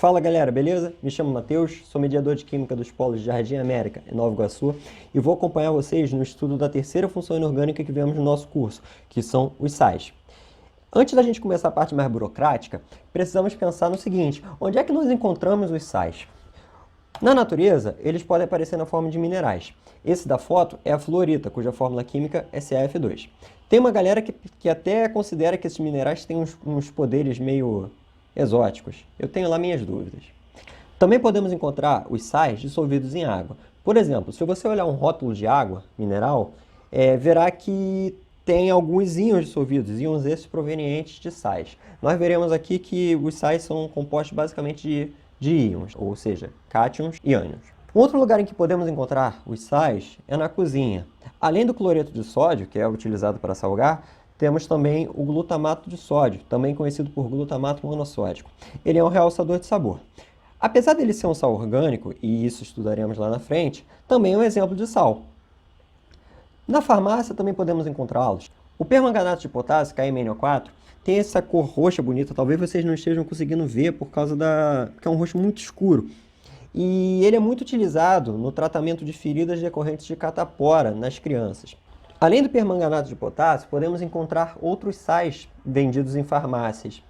Fala galera, beleza? Me chamo Matheus, sou mediador de Química dos Polos de Jardim América, em Nova Iguaçu, e vou acompanhar vocês no estudo da terceira função inorgânica que vemos no nosso curso, que são os sais. Antes da gente começar a parte mais burocrática, precisamos pensar no seguinte: onde é que nós encontramos os sais? Na natureza, eles podem aparecer na forma de minerais. Esse da foto é a fluorita, cuja fórmula química é CaF2. Tem uma galera que até considera que esses minerais têm uns poderes meio exóticos. Eu tenho lá minhas dúvidas. Também podemos encontrar os sais dissolvidos em água. Por exemplo, se você olhar um rótulo de água mineral, verá que tem alguns íons dissolvidos, íons esses provenientes de sais. Nós veremos aqui que os sais são compostos basicamente de íons, ou seja, cátions e ânions. Um outro lugar em que podemos encontrar os sais é na cozinha. Além do cloreto de sódio, que é utilizado para salgar, temos também o glutamato de sódio, também conhecido por glutamato monossódico. Ele é um realçador de sabor. Apesar dele ser um sal orgânico, e isso estudaremos lá na frente, também é um exemplo de sal. Na farmácia também podemos encontrá-los. O permanganato de potássio, KMNO4, tem essa cor roxa bonita, talvez vocês não estejam conseguindo ver por causa porque é um roxo muito escuro. E ele é muito utilizado no tratamento de feridas decorrentes de catapora nas crianças. Além do permanganato de potássio, podemos encontrar outros sais vendidos em farmácias.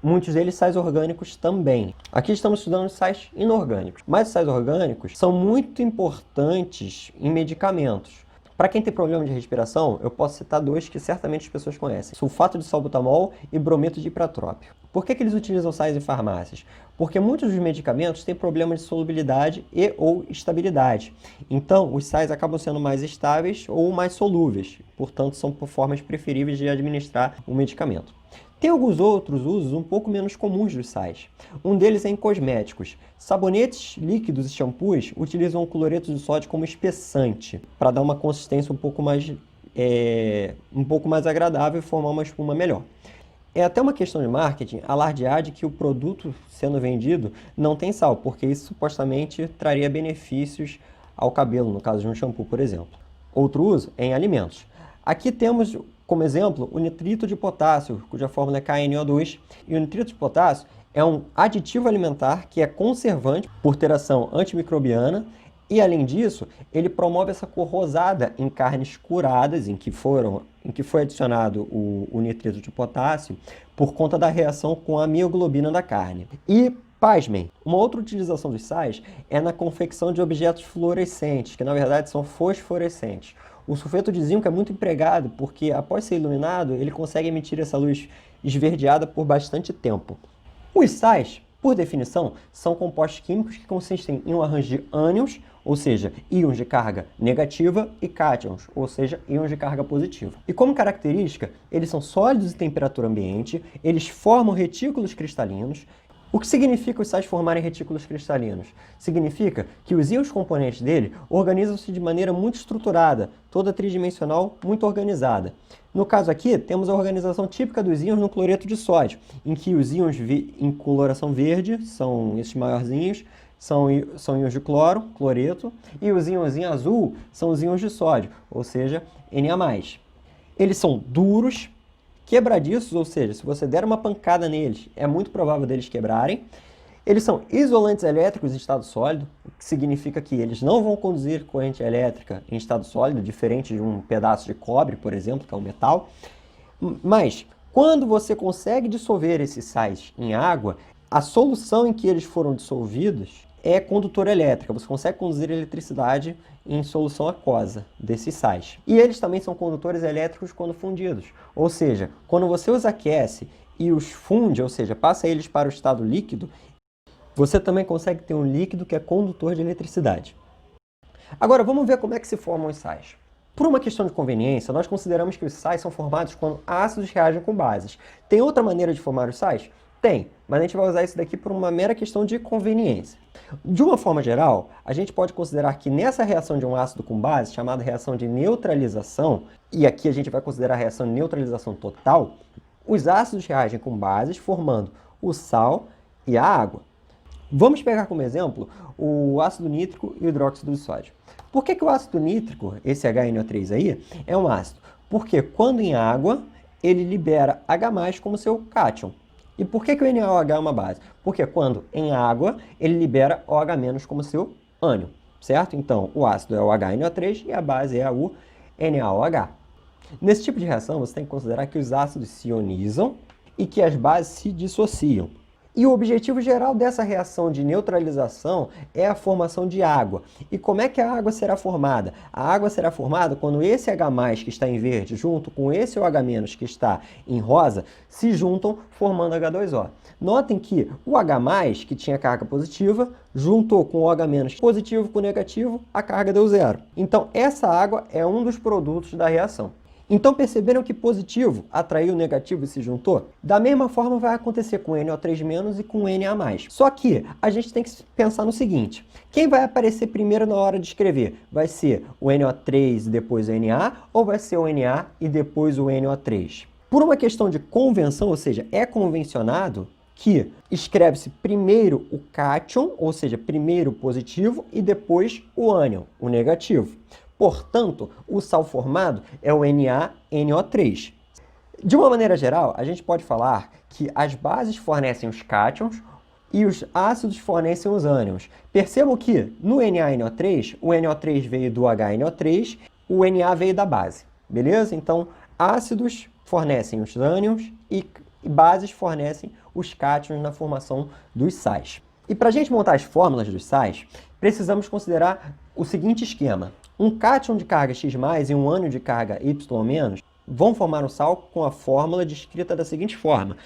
Muitos deles sais orgânicos também. Aqui estamos estudando os sais inorgânicos. Mas os sais orgânicos são muito importantes em medicamentos. Para quem tem problema de respiração, eu posso citar dois que certamente as pessoas conhecem: sulfato de salbutamol e brometo de ipratrópio. Por que eles utilizam sais em farmácias? Porque muitos dos medicamentos têm problemas de solubilidade e ou estabilidade. Então, os sais acabam sendo mais estáveis ou mais solúveis. Portanto, são formas preferíveis de administrar o medicamento. Tem alguns outros usos um pouco menos comuns dos sais. Um deles é em cosméticos. Sabonetes, líquidos e shampoos utilizam o cloreto de sódio como espessante, para dar uma consistência um pouco mais agradável e formar uma espuma melhor. É até uma questão de marketing alardear de que o produto sendo vendido não tem sal, porque isso supostamente traria benefícios ao cabelo, no caso de um shampoo, por exemplo. Outro uso é em alimentos. Aqui temos como exemplo o nitrito de potássio, cuja fórmula é KNO2, e o nitrito de potássio é um aditivo alimentar que é conservante por ter ação antimicrobiana e, além disso, ele promove essa cor rosada em carnes curadas, em que foi adicionado o nitrito de potássio por conta da reação com a mioglobina da carne. E, pasmem, uma outra utilização dos sais é na confecção de objetos fluorescentes, que na verdade são fosforescentes. O sulfeto de zinco é muito empregado porque, após ser iluminado, ele consegue emitir essa luz esverdeada por bastante tempo. Os sais, por definição, são compostos químicos que consistem em um arranjo de ânions, ou seja, íons de carga negativa, e cátions, ou seja, íons de carga positiva. E como característica, eles são sólidos em temperatura ambiente, eles formam retículos cristalinos. O que significa os sais formarem retículos cristalinos? Significa que os íons componentes dele organizam-se de maneira muito estruturada, toda tridimensional, muito organizada. No caso aqui, temos a organização típica dos íons no cloreto de sódio, em que os íons em coloração verde, são esses maiorzinhos, são íons de cloro, cloreto, e os íons em azul são os íons de sódio, ou seja, Na+. Eles são duros, quebradiços, ou seja, se você der uma pancada neles, é muito provável deles quebrarem. Eles são isolantes elétricos em estado sólido, o que significa que eles não vão conduzir corrente elétrica em estado sólido, diferente de um pedaço de cobre, por exemplo, que é um metal. Mas, quando você consegue dissolver esses sais em água, a solução em que eles foram dissolvidos é condutora elétrica. Você consegue conduzir eletricidade em solução aquosa desses sais. E eles também são condutores elétricos quando fundidos. Ou seja, quando você os aquece e os funde, ou seja, passa eles para o estado líquido, você também consegue ter um líquido que é condutor de eletricidade. Agora, vamos ver como é que se formam os sais. Por uma questão de conveniência, nós consideramos que os sais são formados quando ácidos reagem com bases. Tem outra maneira de formar os sais? Tem, mas a gente vai usar isso daqui por uma mera questão de conveniência. De uma forma geral, a gente pode considerar que nessa reação de um ácido com base, chamada reação de neutralização, e aqui a gente vai considerar a reação de neutralização total, os ácidos reagem com bases formando o sal e a água. Vamos pegar como exemplo o ácido nítrico e o hidróxido de sódio. Por que o ácido nítrico, esse HNO3 aí, é um ácido? Porque quando em água, ele libera H+ como seu cátion. E por que o NaOH é uma base? Porque quando em água, ele libera OH- como seu ânion, certo? Então, o ácido é o HNO3 e a base é o NaOH. Nesse tipo de reação, você tem que considerar que os ácidos se ionizam e que as bases se dissociam. E o objetivo geral dessa reação de neutralização é a formação de água. E como é que a água será formada? A água será formada quando esse H+, que está em verde, junto com esse OH- que está em rosa, se juntam formando H2O. Notem que o H+, que tinha carga positiva, juntou com o OH- positivo com negativo, a carga deu zero. Então, essa água é um dos produtos da reação. Então perceberam que positivo atraiu negativo e se juntou? Da mesma forma vai acontecer com NO3- e com Na+. Só que a gente tem que pensar no seguinte, quem vai aparecer primeiro na hora de escrever? Vai ser o NO3 e depois o Na, ou vai ser o Na e depois o NO3? Por uma questão de convenção, ou seja, é convencionado que escreve-se primeiro o cátion, ou seja, primeiro o positivo e depois o ânion, o negativo. Portanto, o sal formado é o NaNO3. De uma maneira geral, a gente pode falar que as bases fornecem os cátions e os ácidos fornecem os ânions. Percebam que no NaNO3, o NO3 veio do HNO3, o Na veio da base, beleza? Então, ácidos fornecem os ânions e bases fornecem os cátions na formação dos sais. E para a gente montar as fórmulas dos sais, precisamos considerar o seguinte esquema. Um cátion de carga X+, e um ânion de carga Y- vão formar um sal com a fórmula descrita da seguinte forma.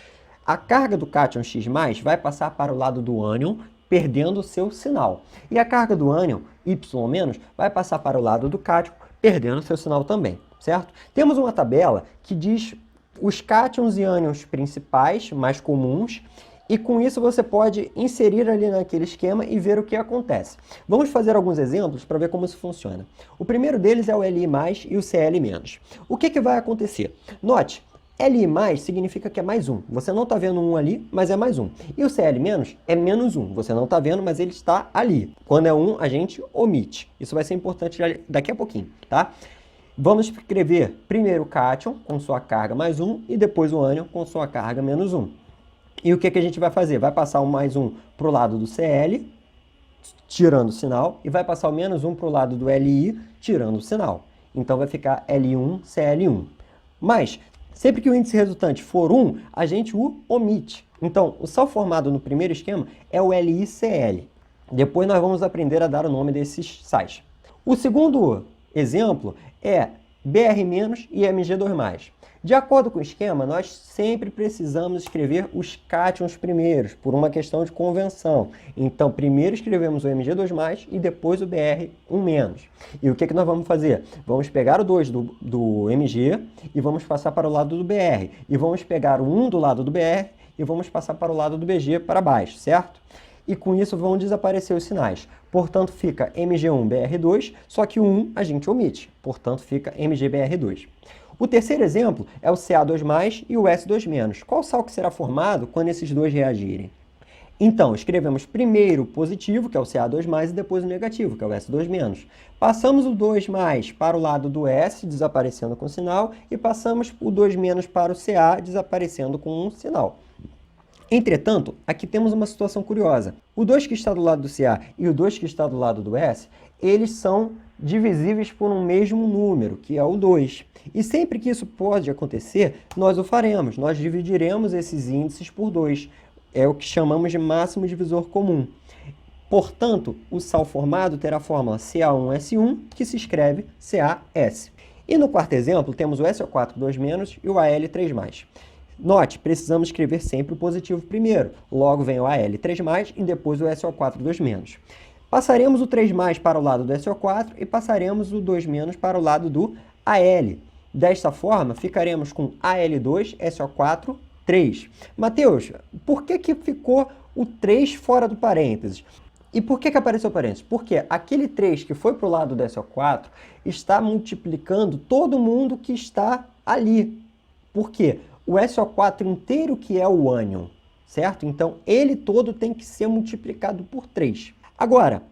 A carga do cátion X+, vai passar para o lado do ânion, perdendo o seu sinal. E a carga do ânion Y- vai passar para o lado do cátion, perdendo o seu sinal também, certo? Temos uma tabela que diz os cátions e ânions principais, mais comuns, e com isso você pode inserir ali naquele esquema e ver o que acontece. Vamos fazer alguns exemplos para ver como isso funciona. O primeiro deles é o Li+, e o Cl-. O que vai acontecer? Note, Li+ significa que é mais um. Você não está vendo um ali, mas é mais um. E o Cl- é menos um. Você não está vendo, mas ele está ali. Quando é um, a gente omite. Isso vai ser importante daqui a pouquinho, tá? Vamos escrever primeiro o cátion com sua carga mais um e depois o ânion com sua carga menos um. E o que a gente vai fazer? Vai passar o mais um para o lado do Cl, tirando o sinal, e vai passar o menos um para o lado do Li, tirando o sinal. Então vai ficar Li1, Cl1. Mas, sempre que o índice resultante for 1, a gente o omite. Então, o sal formado no primeiro esquema é o LiCl. Depois nós vamos aprender a dar o nome desses sais. O segundo exemplo é Br- e Mg2+. De acordo com o esquema, nós sempre precisamos escrever os cátions primeiros, por uma questão de convenção. Então, primeiro escrevemos o Mg2+, e depois o Br1-. E o que nós vamos fazer? Vamos pegar o 2 do Mg e vamos passar para o lado do Br. E vamos pegar o 1 do lado do Br e vamos passar para o lado do Bg para baixo, certo? E com isso vão desaparecer os sinais. Portanto, fica Mg1-Br2, só que o 1 a gente omite. Portanto, fica Mg-Br2. O terceiro exemplo é o Ca2+, e o S2-. Qual sal que será formado quando esses dois reagirem? Então, escrevemos primeiro o positivo, que é o Ca2+, e depois o negativo, que é o S2-. Passamos o 2+ para o lado do S, desaparecendo com sinal, e passamos o 2- para o Ca, desaparecendo com um sinal. Entretanto, aqui temos uma situação curiosa. O 2 que está do lado do Ca e o 2 que está do lado do S, eles são divisíveis por um mesmo número, que é o 2. E sempre que isso pode acontecer, nós o faremos. Nós dividiremos esses índices por 2. É o que chamamos de máximo divisor comum. Portanto, o sal formado terá a fórmula Ca1S1, que se escreve CaS. E no quarto exemplo, temos o SO4 2- e o Al3+. Note, precisamos escrever sempre o positivo primeiro. Logo vem o Al3+, e depois o SO4 2-. Passaremos o 3+ para o lado do SO4 e passaremos o 2- para o lado do Al. Desta forma, ficaremos com Al2, SO4, 3. Mateus, por que ficou o 3 fora do parênteses? E por que apareceu o parênteses? Porque aquele 3 que foi para o lado do SO4 está multiplicando todo mundo que está ali. Por quê? O SO4 inteiro que é o ânion, certo? Então, ele todo tem que ser multiplicado por 3. Agora,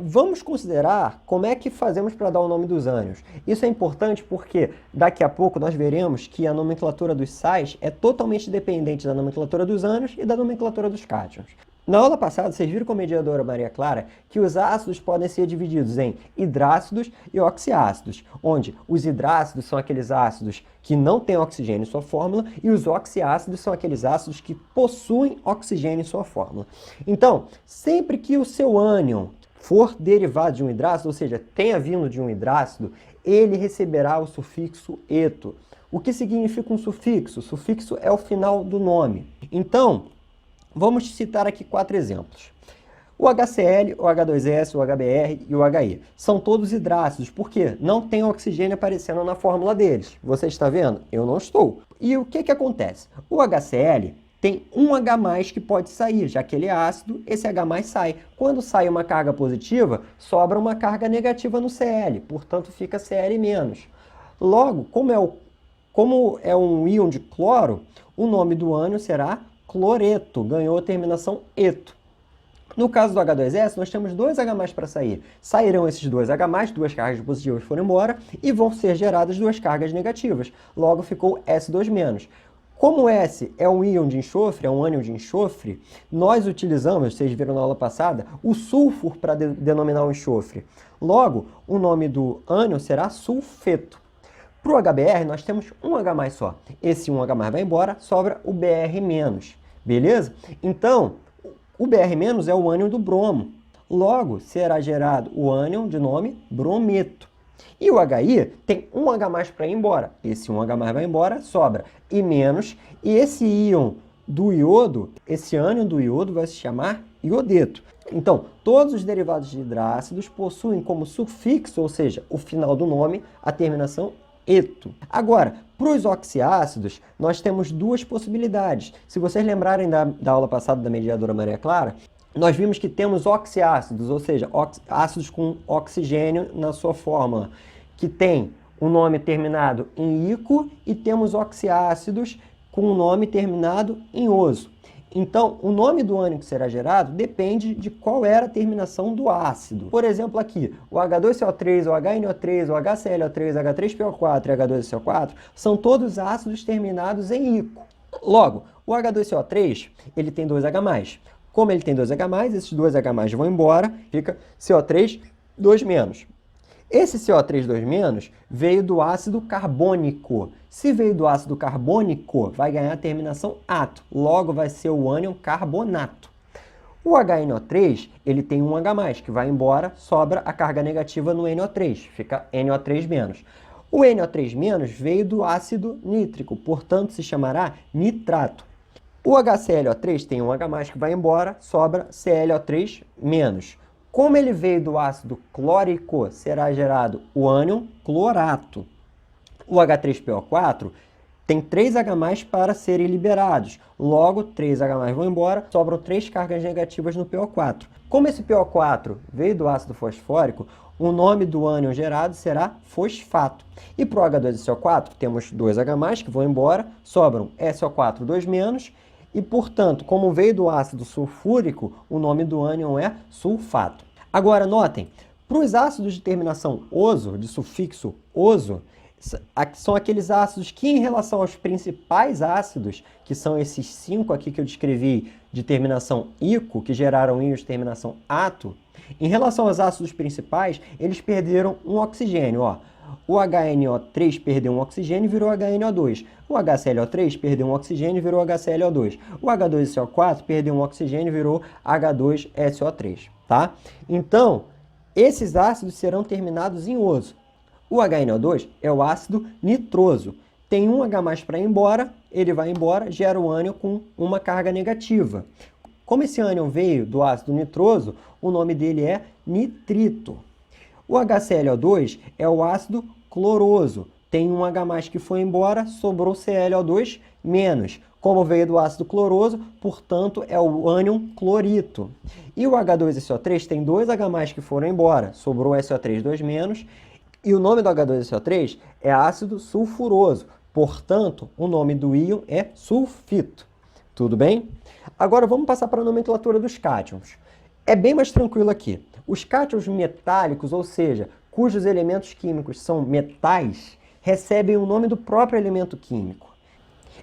Vamos considerar como é que fazemos para dar o nome dos ânions. Isso é importante porque daqui a pouco nós veremos que a nomenclatura dos sais é totalmente dependente da nomenclatura dos ânions e da nomenclatura dos cátions. Na aula passada, vocês viram com a mediadora Maria Clara que os ácidos podem ser divididos em hidrácidos e oxiácidos, onde os hidrácidos são aqueles ácidos que não têm oxigênio em sua fórmula e os oxiácidos são aqueles ácidos que possuem oxigênio em sua fórmula. Então, sempre que o seu ânion for derivado de um hidrácido, ou seja, tenha vindo de um hidrácido, ele receberá o sufixo eto. O que significa um sufixo? O sufixo é o final do nome. Então, vamos citar aqui 4 exemplos. O HCl, o H2S, o HBr e o HE são todos hidrácidos, porque não tem oxigênio aparecendo na fórmula deles. Você está vendo? Eu não estou. E o que acontece? O HCl tem um H+, que pode sair, já que ele é ácido, esse H+ sai. Quando sai uma carga positiva, sobra uma carga negativa no Cl, portanto fica Cl-. Logo, como é um íon de cloro, o nome do ânion será cloreto, ganhou a terminação eto. No caso do H2S, nós temos 2 H+ para sair. Sairão esses 2 H+, 2 cargas positivas foram embora, e vão ser geradas 2 cargas negativas. Logo ficou S2-. Como S é um íon de enxofre, é um ânion de enxofre, nós utilizamos, vocês viram na aula passada, o sulfur para denominar o enxofre. Logo, o nome do ânion será sulfeto. Para o HBr, nós temos um H+ só. Esse 1 H+ vai embora, sobra o Br-. Beleza? Então, o Br- é o ânion do bromo. Logo, será gerado o ânion de nome brometo. E o HI tem um H+ para ir embora. Esse 1 H+ vai embora, sobra I-, e esse íon do iodo, esse ânion do iodo vai se chamar iodeto. Então, todos os derivados de hidrácidos possuem como sufixo, ou seja, o final do nome, a terminação eto. Agora, para os oxiácidos, nós temos 2 possibilidades. Se vocês lembrarem da aula passada da mediadora Maria Clara, nós vimos que temos oxiácidos, ou seja, ácidos com oxigênio na sua fórmula, que tem o nome terminado em ico, e temos oxiácidos com o nome terminado em oso. Então, o nome do ânion que será gerado depende de qual era a terminação do ácido. Por exemplo, aqui, o H2CO3, o HNO3, o HClO3, H3PO4 e H2SO4 são todos ácidos terminados em ico. Logo, o H2CO3 ele tem 2 H+. Como ele tem 2 H+, esses 2 H+ vão embora, fica CO3, 2-. Esse CO3, 2-, veio do ácido carbônico. Se veio do ácido carbônico, vai ganhar a terminação ato. Logo, vai ser o ânion carbonato. O HNO3, ele tem um H+, que vai embora, sobra a carga negativa no NO3, fica NO3-. O NO3- veio do ácido nítrico, portanto, se chamará nitrato. O HClO3 tem um H+, que vai embora, sobra ClO3-. Como ele veio do ácido clórico, será gerado o ânion clorato. O H3PO4 tem 3 H+ para serem liberados. Logo, 3 H+ vão embora, sobram 3 cargas negativas no PO4. Como esse PO4 veio do ácido fosfórico, o nome do ânion gerado será fosfato. E para o H2SO4, temos 2 H+, que vão embora, sobram SO4, 2-, e, portanto, como veio do ácido sulfúrico, o nome do ânion é sulfato. Agora, notem, para os ácidos de terminação oso, de sufixo oso, são aqueles ácidos que, em relação aos principais ácidos, que são esses 5 aqui que eu descrevi, de terminação ico, que geraram íons de terminação ato, em relação aos ácidos principais, eles perderam um oxigênio, ó. O HNO3 perdeu um oxigênio e virou HNO2. O HClO3 perdeu um oxigênio e virou HClO2. O H2SO4 perdeu um oxigênio e virou H2SO3, tá? Então, esses ácidos serão terminados em oso. O HNO2 é o ácido nitroso. Tem um H+ para ir embora, ele vai embora, gera o ânion com uma carga negativa. Como esse ânion veio do ácido nitroso, o nome dele é nitrito. O HClO2 é o ácido cloroso. Tem um H+ que foi embora, sobrou ClO2-. Como veio do ácido cloroso, portanto, é o ânion clorito. E o H2SO3 tem 2 H+ que foram embora, sobrou SO3, 2-. E o nome do H2SO3 é ácido sulfuroso. Portanto, o nome do íon é sulfito. Tudo bem? Agora vamos passar para a nomenclatura dos cátions. É bem mais tranquilo aqui. Os cátions metálicos, ou seja, cujos elementos químicos são metais, recebem o nome do próprio elemento químico.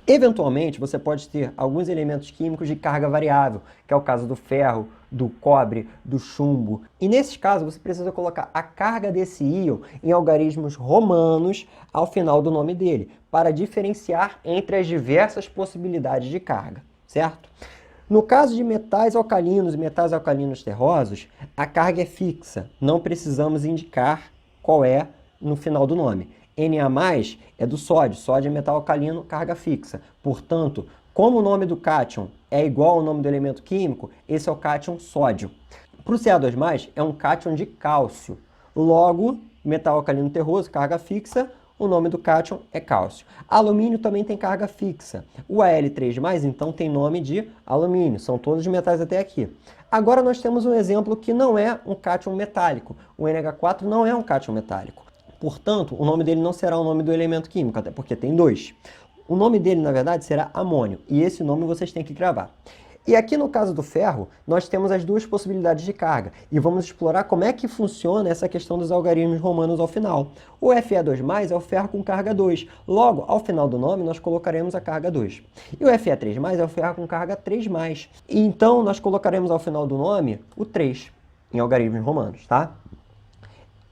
Eventualmente, você pode ter alguns elementos químicos de carga variável, que é o caso do ferro, do cobre, do chumbo. E nesses casos, você precisa colocar a carga desse íon em algarismos romanos ao final do nome dele, para diferenciar entre as diversas possibilidades de carga, certo? No caso de metais alcalinos e metais alcalinos terrosos, a carga é fixa, não precisamos indicar qual é no final do nome. Na+ é do sódio, sódio é metal alcalino, carga fixa. Portanto, como o nome do cátion é igual ao nome do elemento químico, esse é o cátion sódio. Para o Ca2+, é um cátion de cálcio. Logo, metal alcalino terroso, carga fixa, o nome do cátion é cálcio. Alumínio também tem carga fixa. O Al3+, então, tem nome de alumínio. São todos metais até aqui. Agora nós temos um exemplo que não é um cátion metálico. O NH4 não é um cátion metálico. Portanto, o nome dele não será o nome do elemento químico, até porque tem dois. O nome dele, na verdade, será amônio, e esse nome vocês têm que gravar. E aqui no caso do ferro, nós temos as duas possibilidades de carga, e vamos explorar como é que funciona essa questão dos algarismos romanos ao final. O Fe2+ é o ferro com carga 2, logo, ao final do nome, nós colocaremos a carga 2. E o Fe3+ é o ferro com carga 3+, e então nós colocaremos ao final do nome o 3, em algarismos romanos, tá?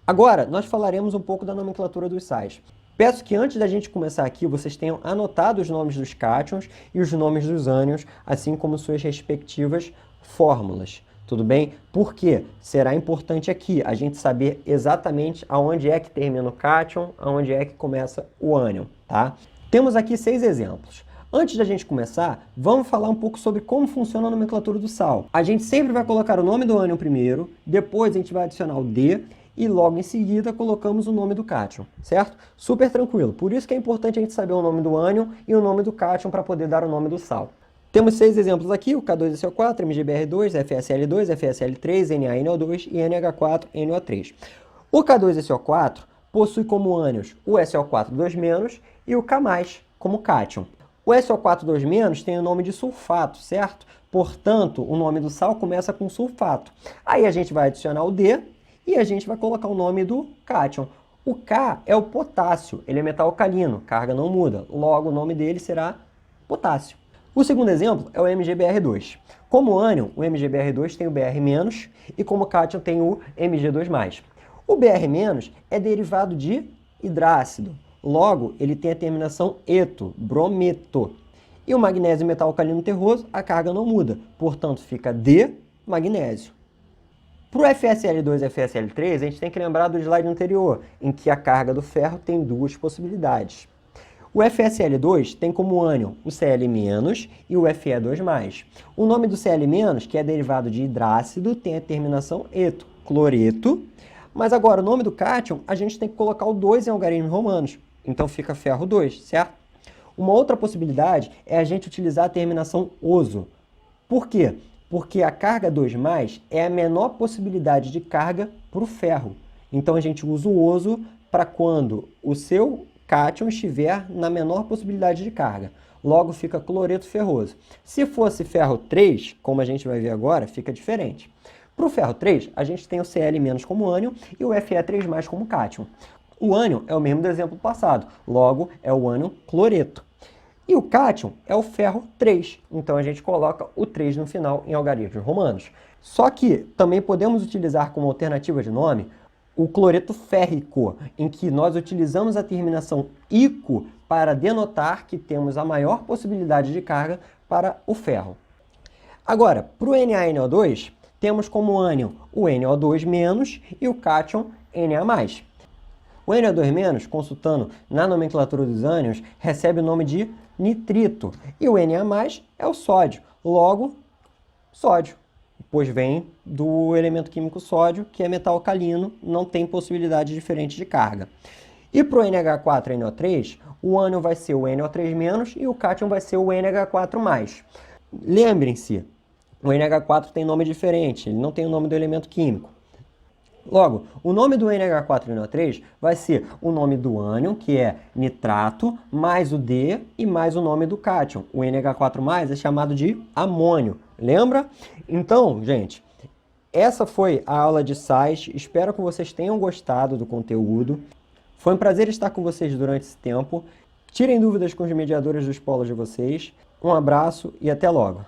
Agora, nós falaremos um pouco da nomenclatura dos sais. Peço que antes da gente começar aqui, vocês tenham anotado os nomes dos cátions e os nomes dos ânions, assim como suas respectivas fórmulas. Tudo bem? Porque será importante aqui a gente saber exatamente aonde é que termina o cátion, aonde é que começa o ânion, tá? Temos aqui 6 exemplos. Antes da gente começar, vamos falar um pouco sobre como funciona a nomenclatura do sal. A gente sempre vai colocar o nome do ânion primeiro, depois a gente vai adicionar o D, e logo em seguida colocamos o nome do cátion, certo? Super tranquilo. Por isso que é importante a gente saber o nome do ânion e o nome do cátion para poder dar o nome do sal. Temos 6 exemplos aqui, o K2SO4, MgBr2, FSL2, FSL3, NaNO2 e NH4NO3. O K2SO4 possui como ânions o SO4 2- e o K+, como cátion. O SO4 2- tem o nome de sulfato, certo? Portanto, o nome do sal começa com sulfato. Aí a gente vai adicionar o D, e a gente vai colocar o nome do cátion. O K é o potássio, ele é metal alcalino, carga não muda, logo o nome dele será potássio. O segundo exemplo é o MgBr2. Como ânion, o MgBr2 tem o Br- e como cátion tem o Mg2+. O Br- é derivado de hidrácido, logo ele tem a terminação eto, brometo. E o magnésio metal alcalino terroso, a carga não muda, portanto fica D, magnésio. Para o FSL2 e FSL3, a gente tem que lembrar do slide anterior, em que a carga do ferro tem duas possibilidades. O FSL2 tem como ânion o Cl- e o Fe2+. O nome do Cl-, que é derivado de hidrácido, tem a terminação eto, cloreto. Mas agora, o nome do cátion, a gente tem que colocar o 2 em algarismos romanos. Então fica ferro 2, certo? Uma outra possibilidade é a gente utilizar a terminação oso. Por quê? Porque a carga 2+ é a menor possibilidade de carga para o ferro. Então a gente usa o oso para quando o seu cátion estiver na menor possibilidade de carga. Logo fica cloreto ferroso. Se fosse ferro 3, como a gente vai ver agora, fica diferente. Para o ferro 3, a gente tem o Cl- como ânion e o Fe3+ como cátion. O ânion é o mesmo do exemplo passado, logo é o ânion cloreto. E o cátion é o ferro 3, então a gente coloca o 3 no final em algarismos romanos. Só que também podemos utilizar como alternativa de nome o cloreto férrico, em que nós utilizamos a terminação ico para denotar que temos a maior possibilidade de carga para o ferro. Agora, para o NaNO2, temos como ânion o NO2- e o cátion Na+. O NO2-, consultando na nomenclatura dos ânions, recebe o nome de nitrito. E o Na+ é o sódio. Logo, sódio. Pois vem do elemento químico sódio, que é metal alcalino, não tem possibilidade diferente de carga. E para o NH4NO3, o ânion vai ser o NO3- e o cátion vai ser o NH4+. Lembrem-se, o NH4 tem nome diferente, ele não tem o nome do elemento químico. Logo, o nome do NH4NO3 vai ser o nome do ânion, que é nitrato, mais o D e mais o nome do cátion. O NH4+ é chamado de amônio. Lembra? Então, gente, Essa foi a aula de sais. Espero que vocês tenham gostado do conteúdo. Foi um prazer estar com vocês durante esse tempo. Tirem dúvidas com os mediadores dos polos de vocês. Um abraço e até logo!